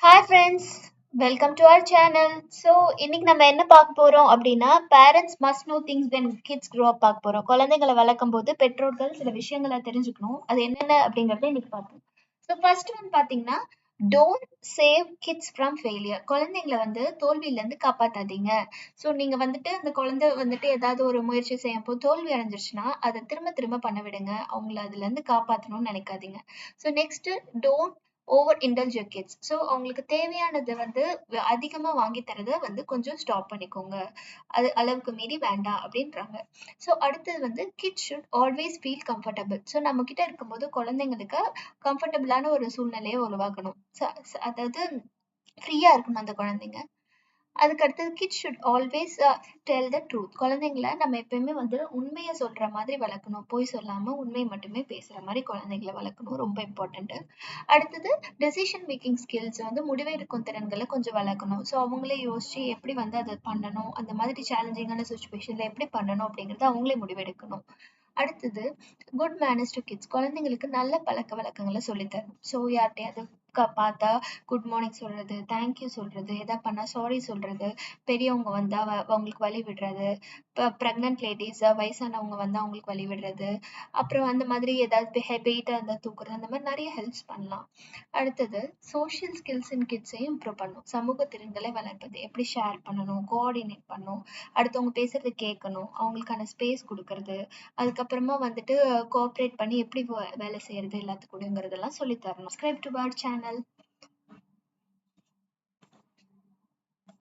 Hi friends, welcome to our channel. So இன்னைக்கு நம்ம என்ன பார்க்க போறோம் அப்படின்னா, parents must know things when kids grow up பார்க்க போறோம். குழந்தைகளை வளர்க்கும் போது பெற்றோர்கள் சில விஷயங்களை தெரிஞ்சுக்கணும். அது என்னென்ன அப்படிங்கறத இன்னைக்கு பார்ப்போம். ஸோ ஃபர்ஸ்ட் ஒன் பார்த்தீங்கன்னா, don't save kids from failure. குழந்தைங்களை வந்து தோல்வியிலேருந்து காப்பாத்தாதீங்க. ஸோ நீங்க வந்துட்டு அந்த குழந்தை வந்துட்டு ஏதாவது ஒரு முயற்சி செய்யும் போது தோல்வி அடைஞ்சிருச்சுன்னா அதை திரும்ப திரும்ப பண்ண விடுங்க. அவங்கள அதுல இருந்து காப்பாற்றணும்னு நினைக்காதீங்க. So next, don't over indulge your kids. So அவங்களுக்கு தேவையானது வந்து அதிகமாக வாங்கி தரதை வந்து கொஞ்சம் ஸ்டாப் பண்ணிக்கோங்க. அது அளவுக்கு மீறி வேண்டாம் அப்படின்றாங்க. ஸோ அடுத்தது வந்து kids should always feel comfortable. So நம்ம கிட்ட இருக்கும்போது குழந்தைங்களுக்கு கம்ஃபர்டபுளான ஒரு சூழ்நிலையை உருவாக்கணும். அதாவது ஃப்ரீயா இருக்கணும் அந்த குழந்தைங்க. அதுக்கு அடுத்தது kids should always tell the truth. குழந்தைங்கள நம்ம எப்பயுமே வந்து உண்மையை சொல்ற மாதிரி வளர்க்கணும். பொய் சொல்லாம உண்மை மட்டுமே பேசுற மாதிரி குழந்தைங்களை வளர்க்கணும். ரொம்ப இம்பார்ட்டன்ட். அடுத்தது டெசிஷன் மேக்கிங் ஸ்கில்ஸ் வந்து முடிவெடுக்கும் திறன்களை கொஞ்சம் வளர்க்கணும். ஸோ அவங்களே யோசிச்சு எப்படி வந்து அதை பண்ணணும், அந்த மாதிரி சேலஞ்சிங்கான சுச்சுவேஷன்ல எப்படி பண்ணணும் அப்படிங்கறத அவங்களே முடிவெடுக்கணும். அடுத்தது குட் மேனர்ஸ் டு கிட்ஸ். குழந்தைங்களுக்கு நல்ல பழக்க வழக்கங்களை சொல்லித்தரணும். ஸோ யார்கிட்டயாவது பார்த்தா குட் மார்னிங் சொல்றது, தேங்க்யூ சொல்றது, எதா பண்ணா சாரி சொல்றது, பெரியவங்க வந்தா அவங்களுக்கு வழி விடுறது, இப்போ ப்ரெக்னென்ட் லேடிஸ் வயசானவங்க வந்து அவங்களுக்கு வழி விடுறது, அப்புறம் அந்த மாதிரி ஏதாவது வெயிட்டாக இருந்தால் தூக்குறது, அந்த மாதிரி நிறைய ஹெல்ப்ஸ் பண்ணலாம். அடுத்தது சோஷியல் ஸ்கில்ஸ் இன் கிட்ஸையும் இம்ப்ரூவ் பண்ணணும். சமூக திறன்களை வளர்ப்பது, எப்படி ஷேர் பண்ணணும், கோஆர்டினேட் பண்ணணும், அடுத்தவங்க பேசுறது கேட்கணும், அவங்களுக்கான ஸ்பேஸ் கொடுக்கறது, அதுக்கப்புறமா வந்துட்டு கோஆப்ரேட் பண்ணி எப்படி வேலை செய்யறது எல்லாத்துக்கூடங்கிறதெல்லாம் சொல்லி தரணும். Subscribe to our channel.